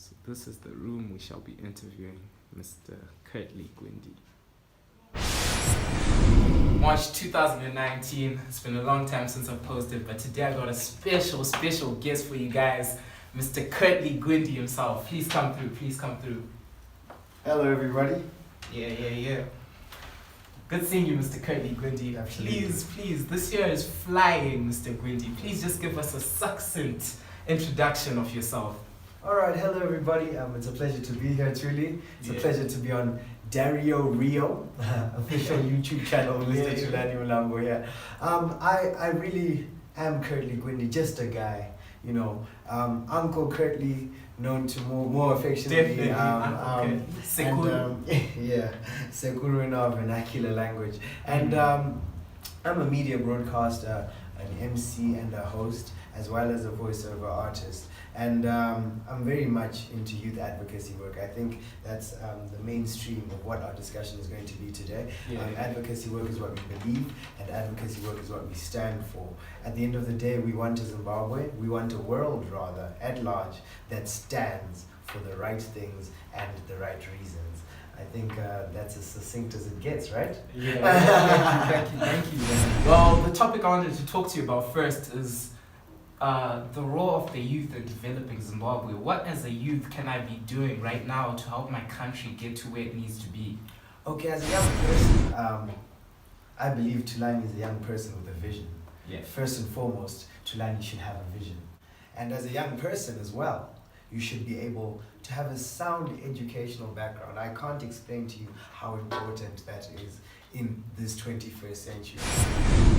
So this is the room we shall be interviewing Mr. Curtly Gwindi. March 2019. It's been a long time since I've posted, but today I got a special guest for you guys, Mr. Curtly Gwindi himself. Please come through. Hello, everybody. Yeah. Good seeing you, Mr. Curtly Gwindi. Absolutely. Please, this year is flying, Mr. Gwindi. Please just give us a succinct introduction of yourself. All right, hello, everybody. It's a pleasure to be here, truly. It's a pleasure to be on Dario Rio, official YouTube channel, Mr. Tulani Mlambo. Yeah. I really am Curtly Gwindi, just a guy, you know. Uncle Curtly, known to more affectionately. Sekuru in our vernacular language. And I'm a media broadcaster, an MC and a host, as well as a voiceover artist. And I'm very much into youth advocacy work. I think that's the mainstream of what our discussion is going to be today. Advocacy work is what we believe, and advocacy work is what we stand for. At the end of the day, we want a Zimbabwe, we want a world rather, at large, that stands for the right things and the right reasons. I think that's as succinct as it gets, right? Thank you. Well, the topic I wanted to talk to you about first is the role of the youth in developing Zimbabwe. What as a youth can I be doing right now to help my country get to where it needs to be? Okay, as a young person, I believe Tulani is a young person with a vision. Yeah. First and foremost, Tulani should have a vision. And as a young person as well, you should be able to have a sound educational background. I can't explain to you how important that is in this 21st century.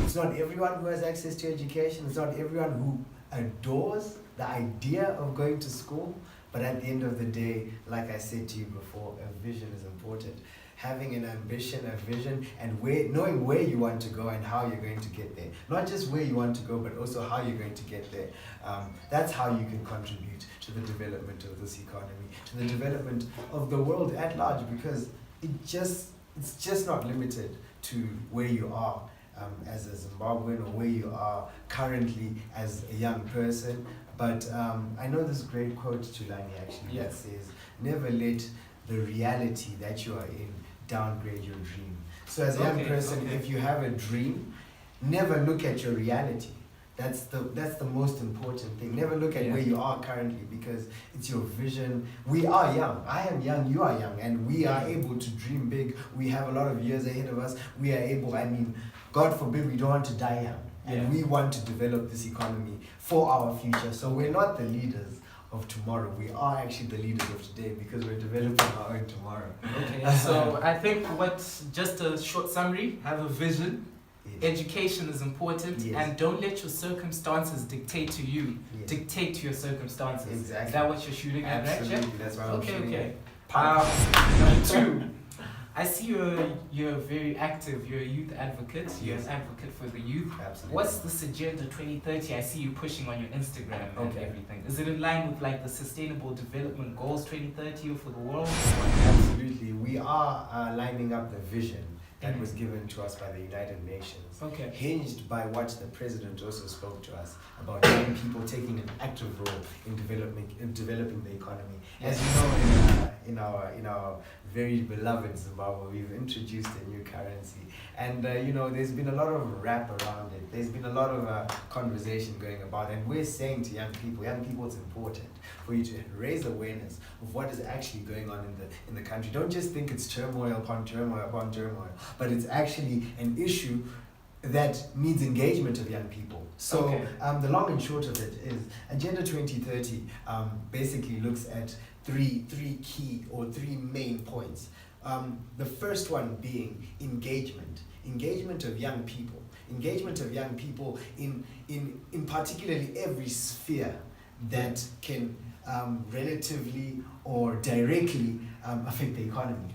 It's not everyone who has access to education. It's not everyone who adores the idea of going to school. But at the end of the day, like I said to you before, a vision is important. Having an ambition, a vision, and knowing where you want to go and how you're going to get there. Not just where you want to go, but also how you're going to get there. That's how you can contribute to the development of this economy, to the development of the world at large, because it's just not limited to where you are as a Zimbabwean or where you are currently as a young person. But I know this great quote, Tulani, actually, that says, never let the reality that you are in downgrade your dream. So as a young person, if you have a dream, never look at your reality. That's the most important thing. Never look at where you are currently, because it's your vision. We are young. I am young, you are young, and we are able to dream big. We have a lot of years ahead of us. We are able, God forbid, we don't want to die young. And we want to develop this economy for our future. So we're not the leaders of tomorrow. We are actually the leaders of today, because we're developing our own tomorrow. Okay, so I think just a short summary, have a vision. Education is important, and don't let your circumstances dictate to you. Dictate to your circumstances. Exactly. Is that what you're shooting at, right? Absolutely, that's what I'm shooting at. Number two, I see you're very active. You're a youth advocate. You're an advocate for the youth. Absolutely. What's this Agenda 2030? I see you pushing on your Instagram and everything. Is it in line with like the Sustainable Development Goals 2030 or for the world? Absolutely. We are lining up the vision that was given to us by the United Nations, hinged by what the president also spoke to us about young people taking an active role in developing the economy. As you know, in our very beloved Zimbabwe, we've introduced a new currency, and there's been a lot of rap around it. There's been a lot of conversation going about, and we're saying to young people, it's important for you to raise awareness of what is actually going on in the country. Don't just think it's turmoil upon turmoil upon turmoil, but it's actually an issue that needs engagement of young people. So the long and short of it is Agenda 2030 basically looks at three key or three main points. The first one being engagement of young people. Engagement of young people in particularly every sphere that can relatively or directly affect the economy.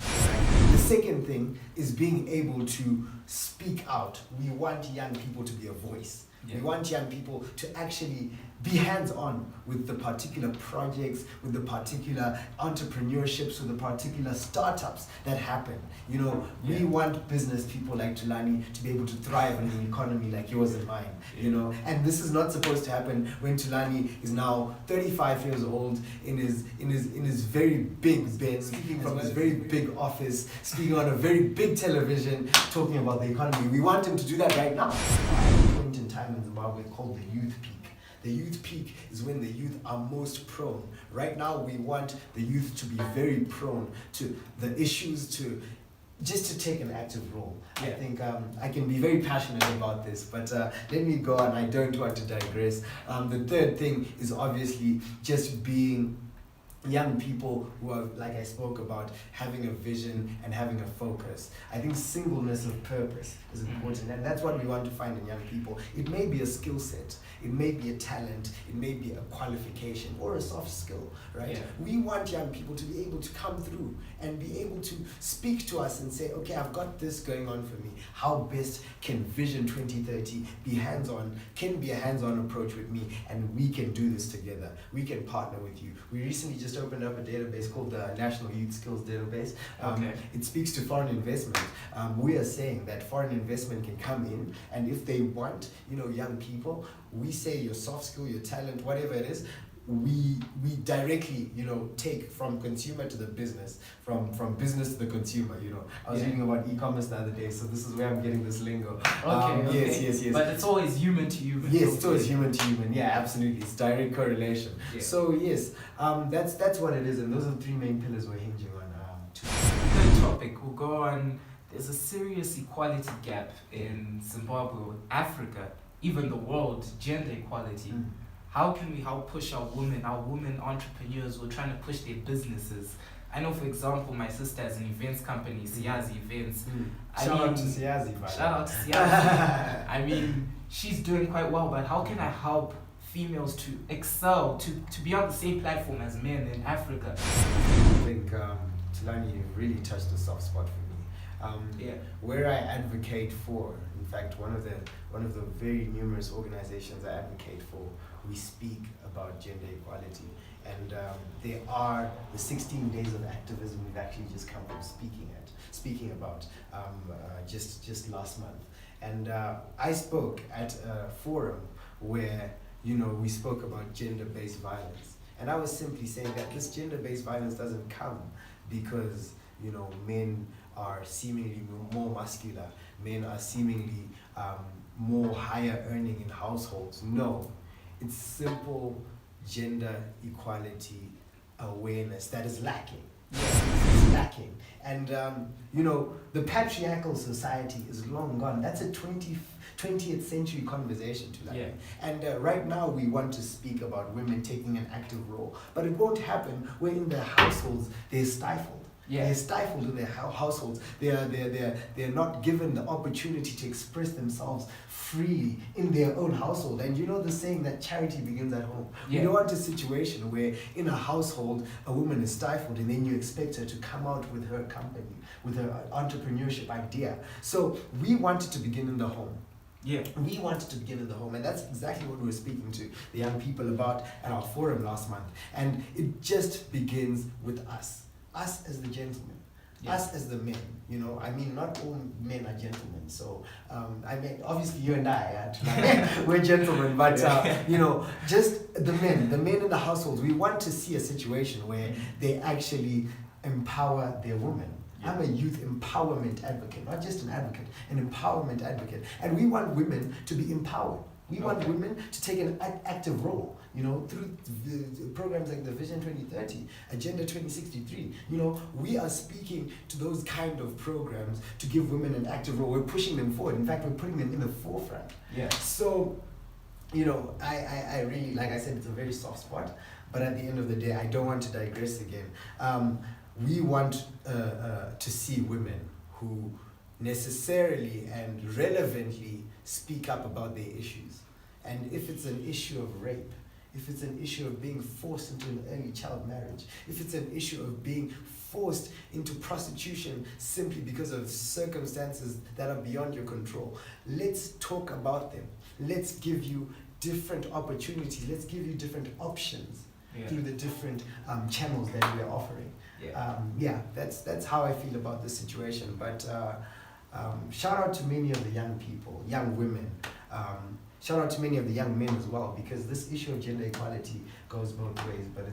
The second thing is being able to speak out. We want young people to be a voice. Yeah. We want young people to actually be hands-on with the particular projects, with the particular entrepreneurships, with the particular startups that happen. You know, we Yeah. want business people like Tulani to be able to thrive in an economy like yours and mine. You know, and this is not supposed to happen when Tulani is now 35 years old in his very big bed, speaking from his very big office, speaking on a very big television, talking about the economy. We want him to do that right now. At a point in time in Zimbabwe called the youth peak. The youth peak is when the youth are most prone. Right now, we want the youth to be very prone to the issues, just to take an active role. Yeah. I think I can be very passionate about this, but let me go on. I don't want to digress. The third thing is obviously just being young people who are, like I spoke about, having a vision and having a focus. I think singleness of purpose is important, and that's what we want to find in young people. It may be a skill set, it may be a talent, it may be a qualification or a soft skill, right? Yeah. We want young people to be able to come through and be able to speak to us and say, okay, I've got this going on for me. How best can Vision 2030 be hands-on, can be a hands-on approach with me, and we can do this together. We can partner with you. We recently just opened up a database called the National Youth Skills Database. It speaks to foreign investment. We are saying that foreign investment can come in, and if they want, young people, we say your soft skill, your talent, whatever it is, we directly, take from consumer to the business, from business to the consumer. I was reading about e-commerce the other day, so this is where I'm getting this lingo. Yes. But it's always human to human. Yes, it's always human to human. Yeah, absolutely. It's direct correlation. Yeah. So yes, that's what it is, and those are the three main pillars we're hinging on. Third topic, we'll go on. There's a serious equality gap in Zimbabwe, Africa, even the world, gender equality. How can we help push our women entrepreneurs who are trying to push their businesses? I know, for example, my sister has an events company, Siyazi Events. Shout out to Siyazi, by Shout out to Siyazi. I mean, she's doing quite well, but how can I help females to excel, to be on the same platform as men in Africa? I think, Tulani, you've really touched a soft spot for me. Where I advocate for, in fact, one of the very numerous organizations I advocate for, we speak about gender equality, and there are the 16 days of activism we've actually just come from speaking about just last month, and I spoke at a forum where we spoke about gender-based violence, and I was simply saying that this gender-based violence doesn't come because men are seemingly more muscular, men are seemingly more higher earning in households. No. It's simple gender equality awareness that is lacking. It's lacking. And, the patriarchal society is long gone. That's a 20th century conversation to that. Yeah. And right now we want to speak about women taking an active role. But it won't happen where in their households they're stifled. Yeah. They're stifled in their households. They're not given the opportunity to express themselves freely in their own household. And the saying that charity begins at home. Yeah. We don't want a situation where in a household a woman is stifled and then you expect her to come out with her company, with her entrepreneurship idea. So we want it to begin in the home. Yeah. We wanted to begin in the home, and that's exactly what we were speaking to the young people about at our forum last month. And it just begins with us as the gentlemen, us as the men. I mean, not all men are gentlemen. So, obviously you and I, we're gentlemen, but just the men in the households. We want to see a situation where they actually empower their women. I'm a youth empowerment advocate, not just an advocate, an empowerment advocate. And we want women to be empowered. We want women to take an active role, through the programs like the Vision 2030, Agenda 2063. We are speaking to those kind of programs to give women an active role. We're pushing them forward. In fact, we're putting them in the forefront. Yeah. So, I really, like I said, it's a very soft spot. But at the end of the day, I don't want to digress again. We want to see women who necessarily and relevantly speak up about their issues. And if it's an issue of rape, if it's an issue of being forced into an early child marriage, if it's an issue of being forced into prostitution simply because of circumstances that are beyond your control, let's talk about them. let's give you different opportunities, let's give you different options through the different channels that we're offering. That's how I feel about this situation. But shout out to many of the young people, young women. Shout out to many of the young men as well, because this issue of gender equality goes both ways. But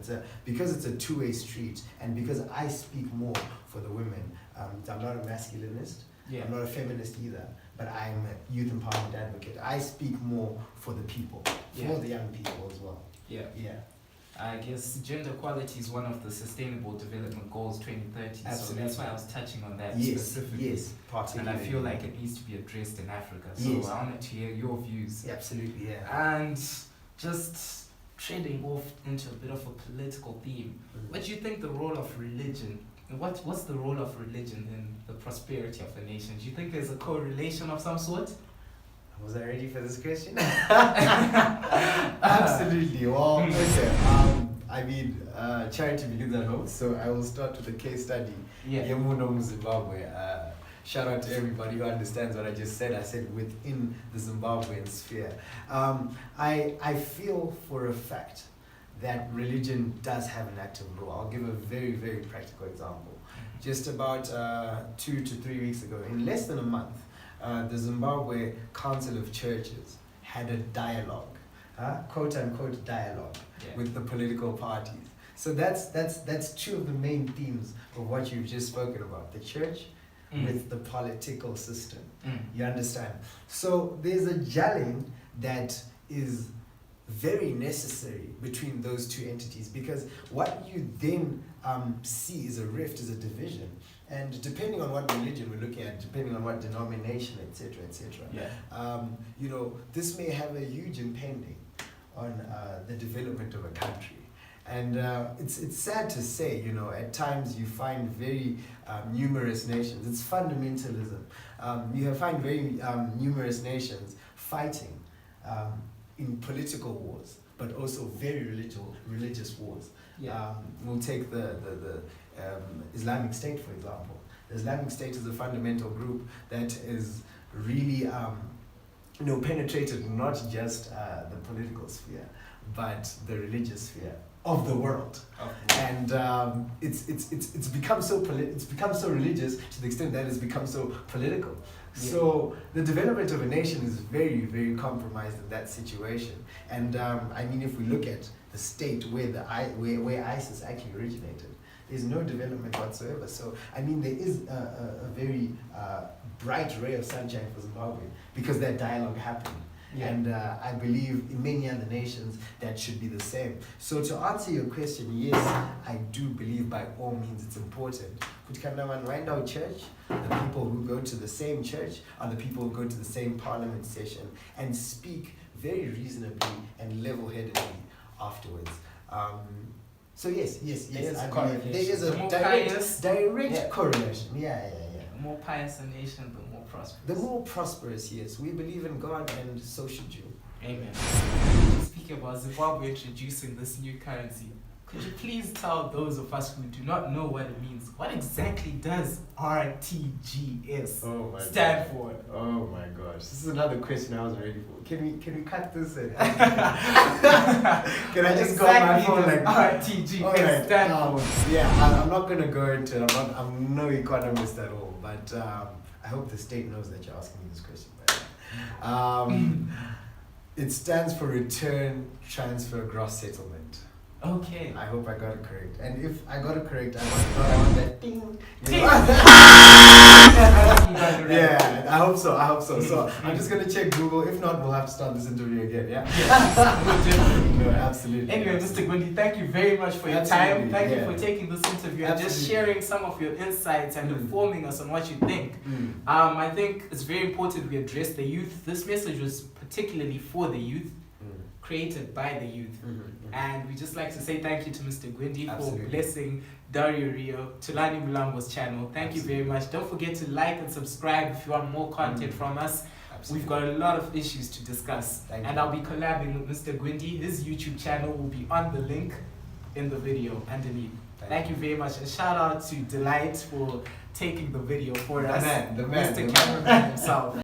because it's a two-way street, and because I speak more for the women. I'm not a masculinist. I'm not a feminist either, but I'm a youth empowerment advocate. I speak more for the people, for the young people as well. I guess gender equality is one of the Sustainable Development Goals 2030. Absolutely. So that's why I was touching on that specifically. Yes, particularly. And I feel like it needs to be addressed in Africa. So I wanted to hear your views. Absolutely, And just treading off into a bit of a political theme. What do you think the role of religion? What's the role of religion in the prosperity of a nation? Do you think there's a correlation of some sort? Was I ready for this question? Absolutely. Well, okay. I mean, charity begins at home, so I will start with a case study. Yemuno, Zimbabwe. Shout out to everybody who understands what I just said. I said within the Zimbabwean sphere. I feel for a fact that religion does have an active role. I'll give a very, very practical example. Just about 2 to 3 weeks ago, in less than a month, the Zimbabwe Council of Churches had a dialogue, quote-unquote dialogue, with the political parties. So that's two of the main themes of what you've just spoken about, the church with the political system. You understand? So there's a gelling that is very necessary between those two entities, because what you then see is a rift, is a division. And depending on what religion we're looking at, depending on what denomination, etc., this may have a huge impending on the development of a country. And it's sad to say, at times you find very numerous nations. It's fundamentalism. You find very numerous nations fighting in political wars, but also very religious wars. We'll take the Islamic State, for example. The Islamic State is a fundamental group that is really penetrated not just the political sphere, but the religious sphere of the world. And it's become so religious to the extent that it's become so political. So the development of a nation is very, very compromised in that situation. And if we look at the state where ISIS actually originated, there's no development whatsoever. So there is a very bright ray of sunshine for Zimbabwe because that dialogue happened. And I believe in many other nations that should be the same. So to answer your question, yes, I do believe by all means it's important. Right now, church, the people who go to the same church are the people who go to the same parliament session and speak very reasonably and level-headedly afterwards. So yes, I believe there is a direct correlation. The more pious a nation, the more prosperous. The more prosperous, yes. We believe in God, and so should you. Amen. Speaking about Zimbabwe introducing this new currency, could you please tell those of us who do not know what it means, what exactly does RTGS stand for? Oh my gosh, this is another question I was ready for. Can we cut this? Can I just go on my phone like RTGS stand for? I'm not gonna go into it. I'm no economist at all, but I hope the state knows that you're asking me this question. It stands for Return Transfer Gross Settlement. Okay. I hope I got it correct. And if I got it correct, I want that ding. I hope so. So I'm just going to check Google. If not, we'll have to start this interview again, No, absolutely. Anyway, Mr. Gwindi, thank you very much for your time. Thank you for taking this interview and just sharing some of your insights and informing us on what you think. I think it's very important we address the youth. This message was particularly for the youth, created by the youth. And we just like to say thank you to Mr. Gwindi for blessing Dario Rio, Tulani Mlambo's channel. Thank you very much. Don't forget to like and subscribe if you want more content from us. We've got a lot of issues to discuss. I'll be collabing with Mr. Gwindi. His YouTube channel will be on the link in the video underneath. Thank you very much. And shout out to Delight for taking the video for us. The man. Mr. Cameraman himself.